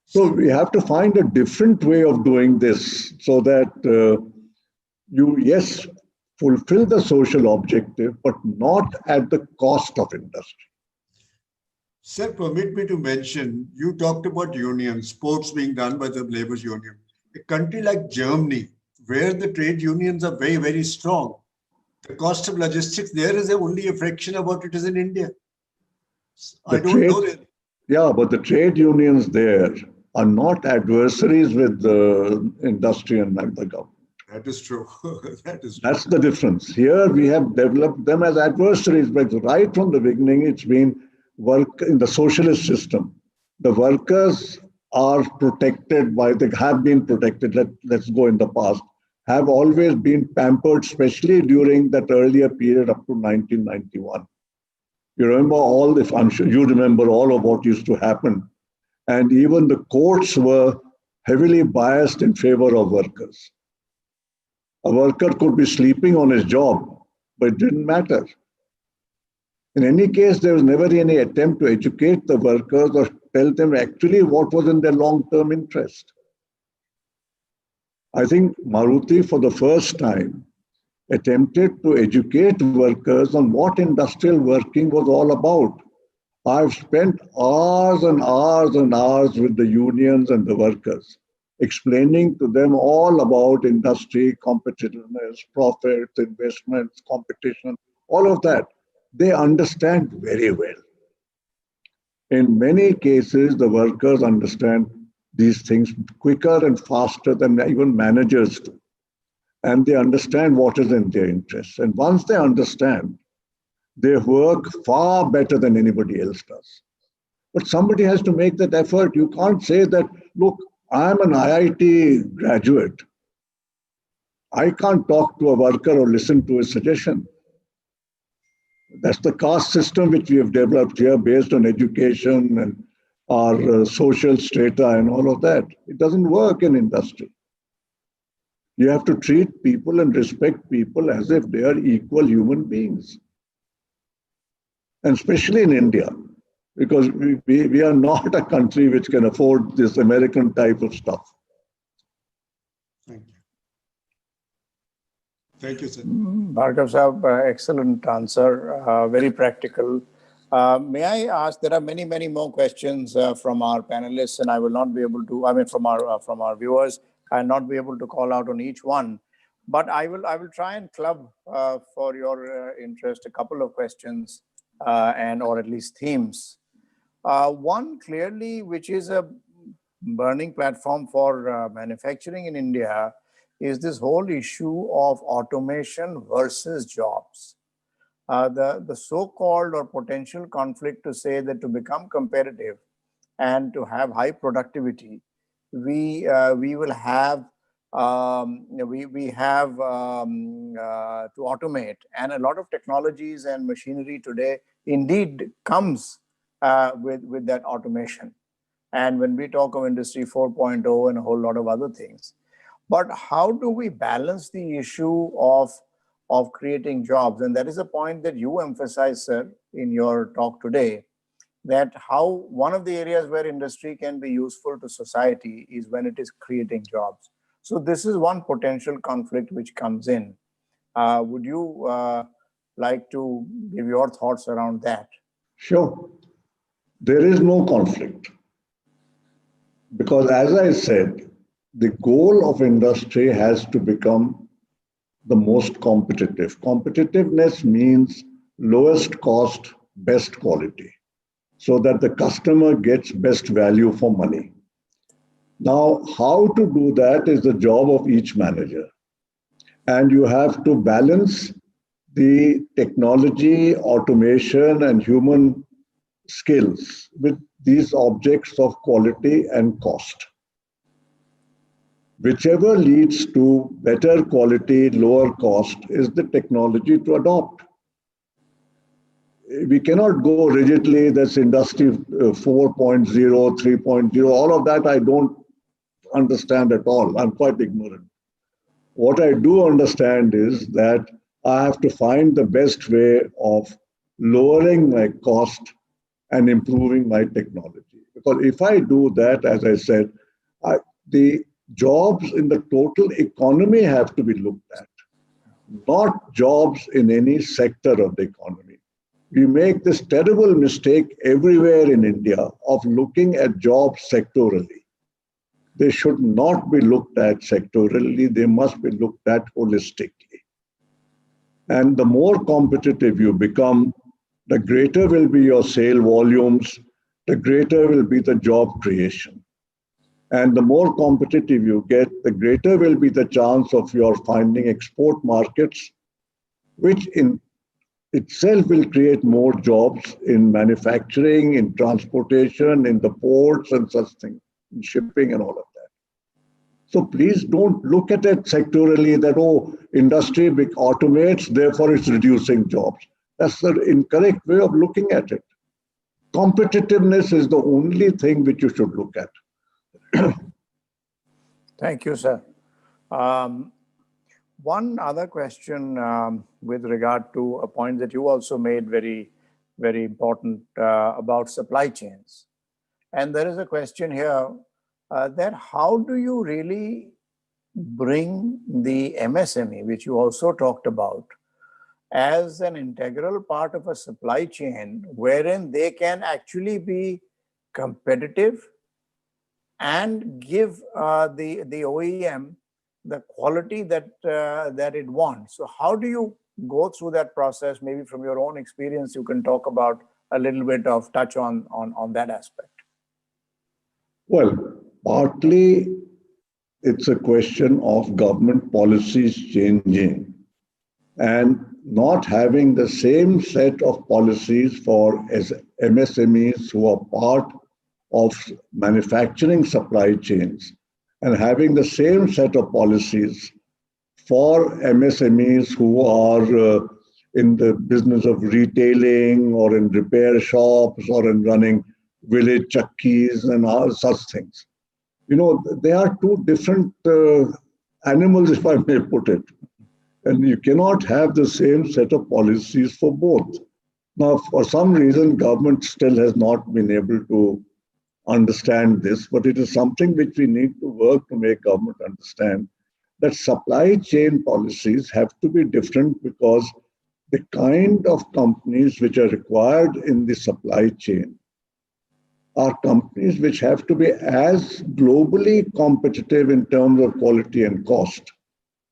So we have to find a different way of doing this so that yes, fulfill the social objective, but not at the cost of industry. Sir, permit me to mention, you talked about unions, sports being done by the labor's union. A country like Germany, where the trade unions are very, very strong, the cost of logistics there is only a fraction of what it is in India. I don't know that. Yeah, but the trade unions there are not adversaries with the industry and the government. That is true. That is true. That's the difference. Here we have developed them as adversaries, but right from the beginning, it's been work in the socialist system. The workers are protected have been protected, let's go in the past, have always been pampered, especially during that earlier period up to 1991. You remember I'm sure you remember all of what used to happen. And even the courts were heavily biased in favor of workers. A worker could be sleeping on his job, but it didn't matter. In any case, there was never any attempt to educate the workers or tell them actually what was in their long-term interest. I think Maruti, for the first time, attempted to educate workers on what industrial working was all about. I've spent hours and hours and hours with the unions and the workers, explaining to them all about industry, competitiveness, profits, investments, competition, all of that. They understand very well. In many cases, the workers understand these things quicker and faster than even managers do. And they understand what is in their interests. And once they understand, they work far better than anybody else does. But somebody has to make that effort. You can't say that, look, I'm an IIT graduate. I can't talk to a worker or listen to his suggestion. That's the caste system which we have developed here based on education and our social strata and all of that. It doesn't work in industry. You have to treat people and respect people as if they are equal human beings. And especially in India, because we are not a country which can afford this American type of stuff. Thank you. Thank you, sir. Bhargav Sahab, excellent answer, very practical. May I ask, there are many, many more questions from our panelists, and I will not be able to, from our viewers, I'll not be able to call out on each one. But I will try and club for your interest a couple of questions or at least themes. One clearly, which is a burning platform for manufacturing in India, is this whole issue of automation versus jobs. The so-called or potential conflict to say that to become competitive and to have high productivity, we will have to automate, and a lot of technologies and machinery today indeed comes with that automation. And when we talk of Industry 4.0 and a whole lot of other things, but how do we balance the issue of creating jobs? And that is a point that you emphasize, sir, in your talk today, that how one of the areas where industry can be useful to society is when it is creating jobs. So this is one potential conflict which comes in. Would you like to give your thoughts around that? Sure. There is no conflict. Because as I said, the goal of industry has to become the most competitive. Competitiveness means lowest cost, best quality, so that the customer gets best value for money. Now, how to do that is the job of each manager. And you have to balance the technology, automation, and human skills with these objects of quality and cost. Whichever leads to better quality, lower cost is the technology to adopt. We cannot go rigidly, that's industry 4.0, 3.0, all of that I don't understand at all. I'm quite ignorant. What I do understand is that I have to find the best way of lowering my cost and improving my technology. Because if I do that, as I said, the jobs in the total economy have to be looked at, not jobs in any sector of the economy. We make this terrible mistake everywhere in India of looking at jobs sectorally. They should not be looked at sectorally, they must be looked at holistically. And the more competitive you become, the greater will be your sale volumes, the greater will be the job creation. And the more competitive you get, the greater will be the chance of your finding export markets, which in itself will create more jobs in manufacturing, in transportation, in the ports and such things, in shipping and all of that. So please don't look at it sectorally that, oh, industry automates, therefore it's reducing jobs. That's the incorrect way of looking at it. Competitiveness is the only thing which you should look at. Thank you, sir. One other question with regard to a point that you also made very, very important about supply chains. And there is a question here that how do you really bring the MSME, which you also talked about, as an integral part of a supply chain wherein they can actually be competitive and give the OEM the quality that it wants. So how do you go through that process? Maybe from your own experience, you can talk about a little bit of touch on that aspect. Well, partly it's a question of government policies changing and not having the same set of policies for MSMEs who are part of manufacturing supply chains and having the same set of policies for MSMEs who are in the business of retailing or in repair shops or in running village chakkis and all such things. You know, they are two different animals, if I may put it. And you cannot have the same set of policies for both. Now, for some reason, government still has not been able to understand this, but it is something which we need to work to make government understand that supply chain policies have to be different because the kind of companies which are required in the supply chain are companies which have to be as globally competitive in terms of quality and cost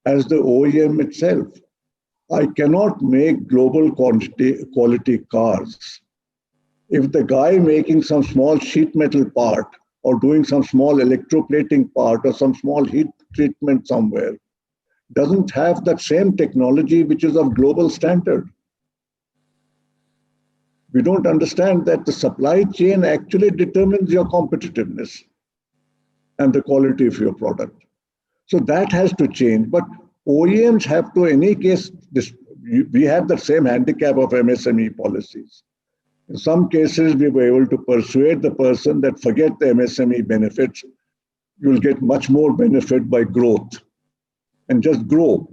as the OEM itself. I cannot make global quality cars if the guy making some small sheet metal part or doing some small electroplating part or some small heat treatment somewhere doesn't have that same technology which is of global standard. We don't understand that the supply chain actually determines your competitiveness and the quality of your product. So that has to change. But OEMs have to, in any case, we have the same handicap of MSME policies. In some cases, we were able to persuade the person that forget the MSME benefits, you'll get much more benefit by growth and just grow.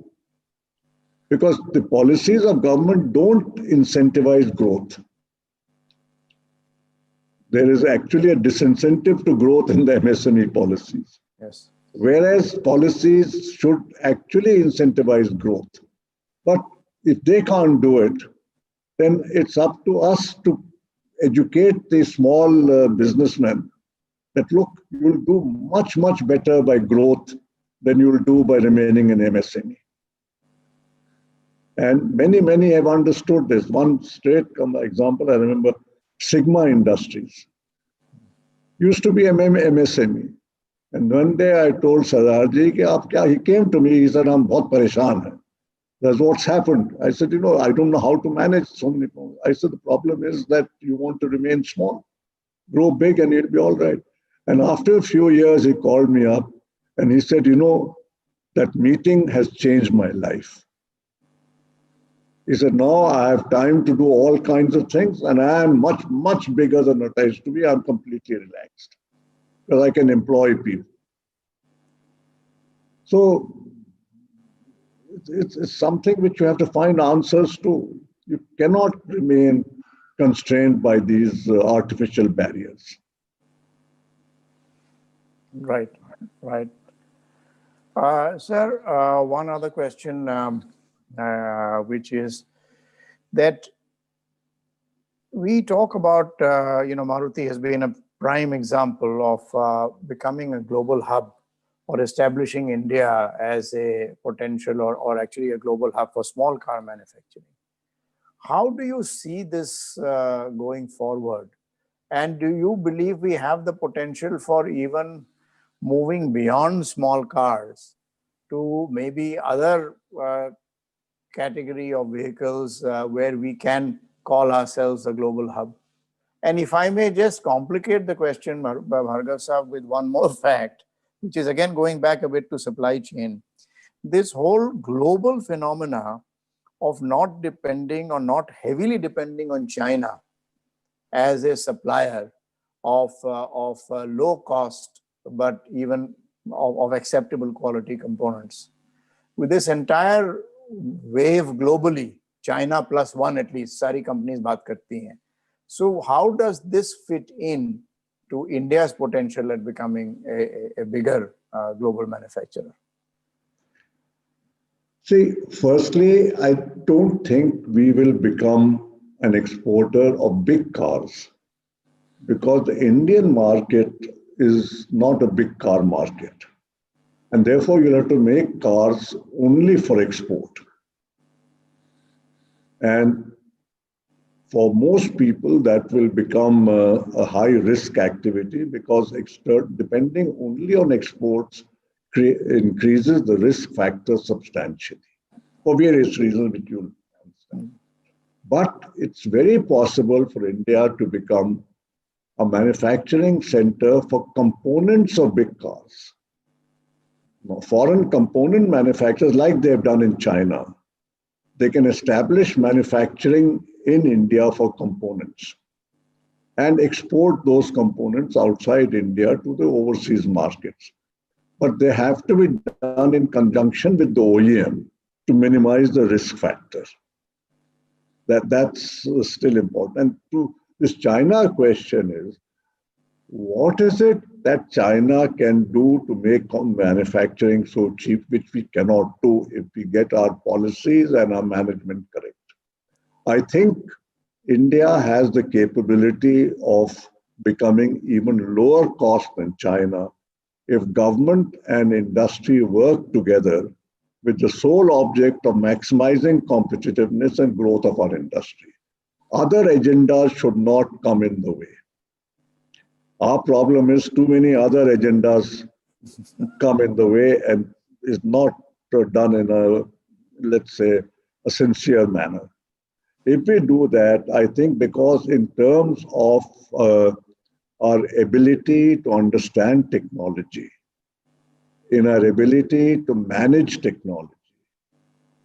Because the policies of government don't incentivize growth. there is actually a disincentive to growth in the MSME policies. Yes. Whereas policies should actually incentivize growth. But if they can't do it, then it's up to us to educate the small businessmen that, look, you'll do much, much better by growth than you'll do by remaining in MSME. And many, many have understood this. One straight example, I remember Sigma Industries. Used to be MSME. And one day I told Sardarji, he came to me, he said, I'm बहुत परेशान है. That's what's happened. I said, I don't know how to manage so many problems. I said, the problem is that you want to remain small. Grow big and you'll be all right. And after a few years, he called me up and he said, that meeting has changed my life. He said, now I have time to do all kinds of things and I am much, much bigger than what I used to be. I'm completely relaxed because I can employ people. So it's something which you have to find answers to. You cannot remain constrained by these artificial barriers. Right. Sir, one other question, which is that we talk about, Maruti has been a prime example of becoming a global hub or establishing India as a potential or actually a global hub for small car manufacturing. How do you see this going forward? And do you believe we have the potential for even moving beyond small cars to maybe other category of vehicles where we can call ourselves a global hub? And if I may just complicate the question, Bhargav Sahab, with one more fact, which is again going back a bit to supply chain. This whole global phenomena of not depending or not heavily depending on China as a supplier of low cost, but even of acceptable quality components. With this entire wave globally, China plus one at least, sari companies baat karti hain. So how does this fit in to India's potential at becoming a bigger global manufacturer? See, firstly, I don't think we will become an exporter of big cars because the Indian market is not a big car market. And therefore, you'll have to make cars only for export. And for most people, that will become a high-risk activity because depending only on exports increases the risk factor substantially for various reasons which you'll understand. But it's very possible for India to become a manufacturing center for components of big cars. Foreign component manufacturers, like they've done in China, they can establish manufacturing in India for components and export those components outside India to the overseas markets. But they have to be done in conjunction with the OEM to minimize the risk factor. That's still important. And to this China question is, what is it that China can do to make manufacturing so cheap, which we cannot do if we get our policies and our management correct? I think India has the capability of becoming even lower cost than China if government and industry work together with the sole object of maximizing competitiveness and growth of our industry. Other agendas should not come in the way. Our problem is too many other agendas come in the way and is not done in a, let's say, a sincere manner. If we do that, I think because in terms of our ability to understand technology, in our ability to manage technology,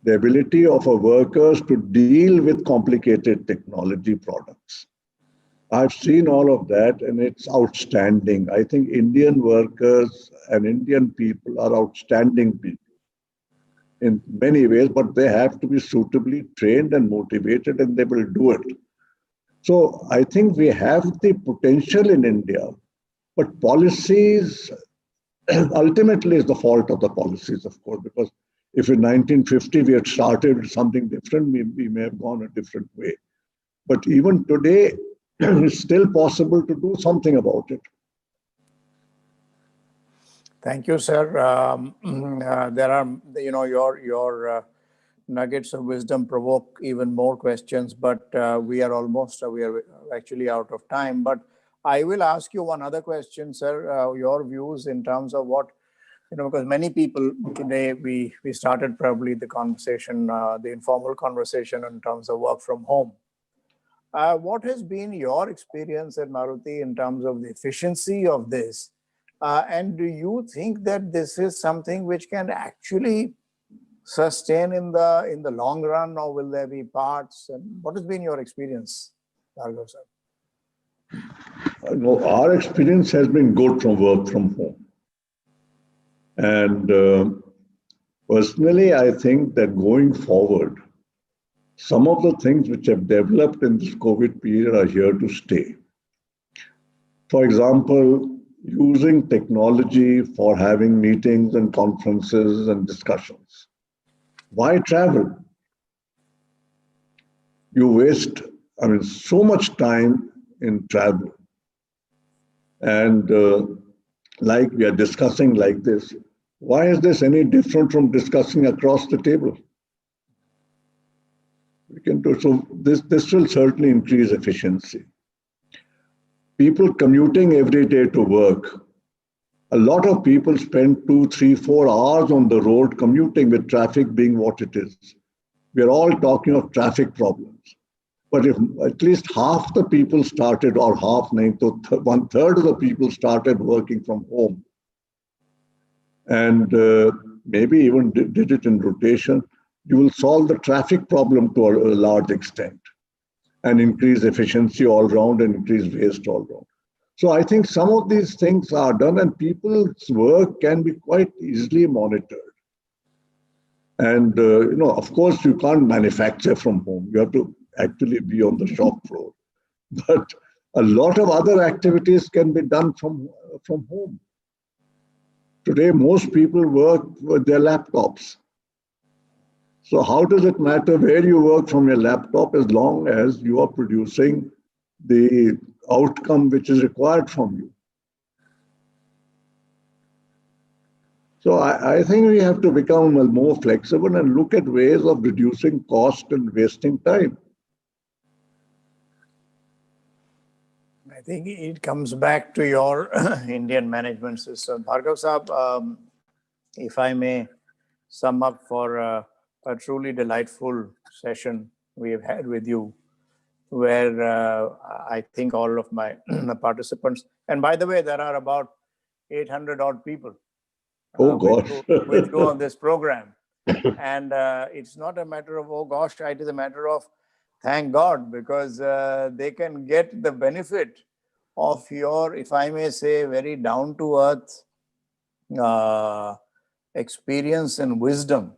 the ability of our workers to deal with complicated technology products. I've seen all of that and it's outstanding. I think Indian workers and Indian people are outstanding people in many ways, but they have to be suitably trained and motivated and they will do it. So I think we have the potential in India, but policies ultimately is the fault of the policies, of course, because if in 1950 we had started with something different, we may have gone a different way. But even today, it's still possible to do something about it. Thank you, sir. There are, your nuggets of wisdom provoke even more questions, but we are actually out of time. But I will ask you one other question, sir. Your views in terms of what, because many people today, we started probably the conversation, the informal conversation in terms of work from home. What has been your experience at Maruti in terms of the efficiency of this? And do you think that this is something which can actually sustain in the long run, or will there be parts? And what has been your experience, Bhargava sir? No, our experience has been good from work from home. And personally, I think that going forward, some of the things which have developed in this COVID period are here to stay. For example, using technology for having meetings and conferences and discussions. Why travel? You waste, so much time in travel. And like we are discussing like this, why is this any different from discussing across the table? We can do so. This will certainly increase efficiency. People commuting every day to work. A lot of people spend 2, 3, 4 hours on the road commuting, with traffic being what it is. We are all talking of traffic problems. But if at least half the people started, or half, 1/3 of the people started working from home, and maybe even did it in rotation, you will solve the traffic problem to a large extent and increase efficiency all around and increase waste all around. So I think some of these things are done, and people's work can be quite easily monitored. And, of course, you can't manufacture from home. You have to actually be on the shop floor. But a lot of other activities can be done from home. Today, most people work with their laptops. So how does it matter where you work from your laptop, as long as you are producing the outcome which is required from you? So I think we have to become more flexible and look at ways of reducing cost and wasting time. I think it comes back to your Indian management system. Bhargav Saab, if I may sum up for a truly delightful session we have had with you, where I think all of my participants, and by the way, there are about 800 odd people which go on this program. And it's not a matter of, oh gosh, it is a matter of thank God, because they can get the benefit of your, if I may say, very down-to-earth experience and wisdom.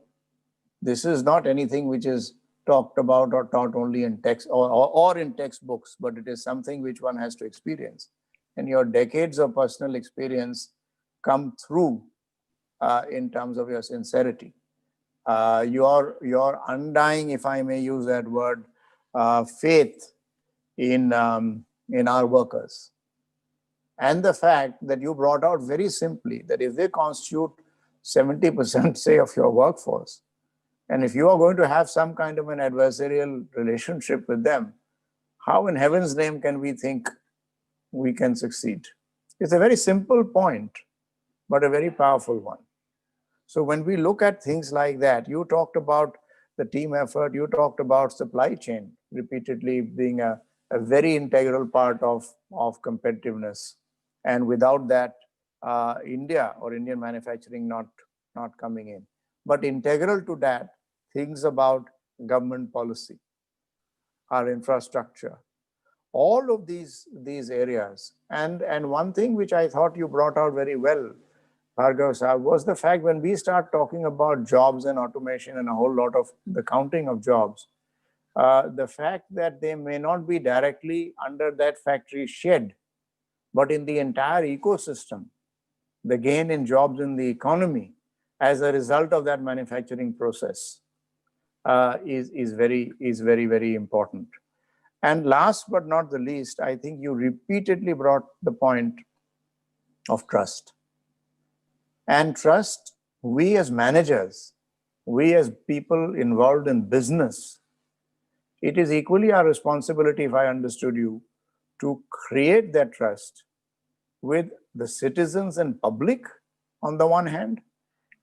This is not anything which is talked about or taught only in text or in textbooks, but it is something which one has to experience. And your decades of personal experience come through in terms of your sincerity. Your undying, if I may use that word, faith in our workers. And the fact that you brought out very simply that if they constitute 70%, say, of your workforce, and if you are going to have some kind of an adversarial relationship with them, how in heaven's name can we think we can succeed? It's a very simple point, but a very powerful one. So when we look at things like that, you talked about the team effort, you talked about supply chain repeatedly being a very integral part of competitiveness. And without that, India or Indian manufacturing not coming in. But integral to that, things about government policy, our infrastructure, all of these areas. And one thing which I thought you brought out very well, Bhargava Saab, was the fact when we start talking about jobs and automation and a whole lot of the counting of jobs, the fact that they may not be directly under that factory shed, but in the entire ecosystem, the gain in jobs in the economy as a result of that manufacturing process is very, very important. And last but not the least, I think you repeatedly brought the point of trust. And trust, we as managers, we as people involved in business, it is equally our responsibility, if I understood you, to create that trust with the citizens and public on the one hand,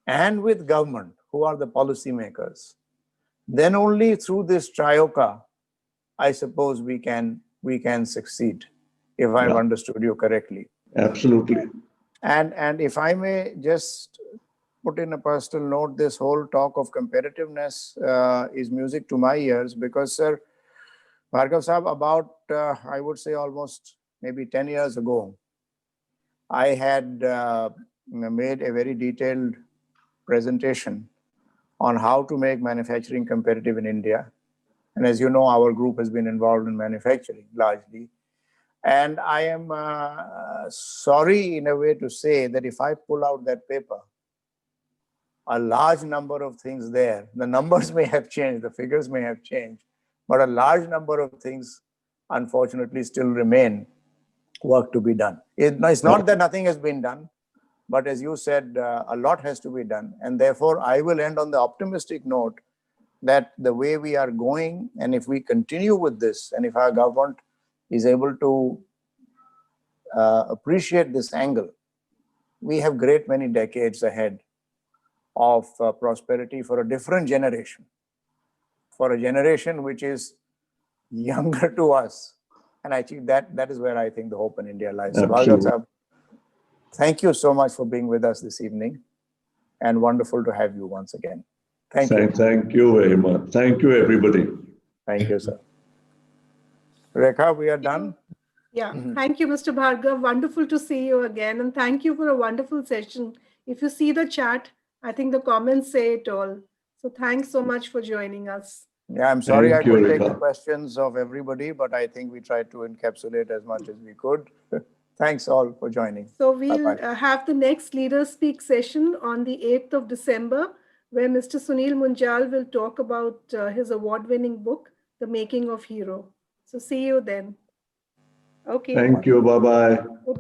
and with government, who are the policymakers. Then only through this trioca, I suppose we can succeed, if I've understood you correctly. Absolutely. And if I may just put in a personal note, this whole talk of competitiveness is music to my ears, because, sir, Bhargav Sahab, about, I would say almost maybe 10 years ago, I had made a very detailed presentation on how to make manufacturing competitive in India. And as you know, our group has been involved in manufacturing largely. And I am sorry in a way to say that if I pull out that paper, a large number of things there, the numbers may have changed, the figures may have changed, but a large number of things, unfortunately, still remain work to be done. It's not that nothing has been done, but as you said, a lot has to be done. And therefore, I will end on the optimistic note that the way we are going, and if we continue with this, and if our government is able to appreciate this angle, we have great many decades ahead of prosperity for a different generation, for a generation which is younger to us. And I think that is where I think the hope in India lies. So, Bhargav Sahab, thank you so much for being with us this evening, and wonderful to have you once again. Thank you. Thank you very much. Thank you, everybody. Thank you, sir. Rekha, we are done. Yeah, thank you, Mr. Bhargav. Wonderful to see you again. And thank you for a wonderful session. If you see the chat, I think the comments say it all. So thanks so much for joining us. Yeah, I'm sorry I Thank you, couldn't take the Rekha. questions of everybody, but I think we tried to encapsulate as much as we could. Thanks all for joining. So we'll Bye-bye. have the next Leader Speak session on the 8th of December, where Mr. Sunil Munjal will talk about his award-winning book, The Making of Hero. So see you then. Okay. Thank you. Bye-bye. Good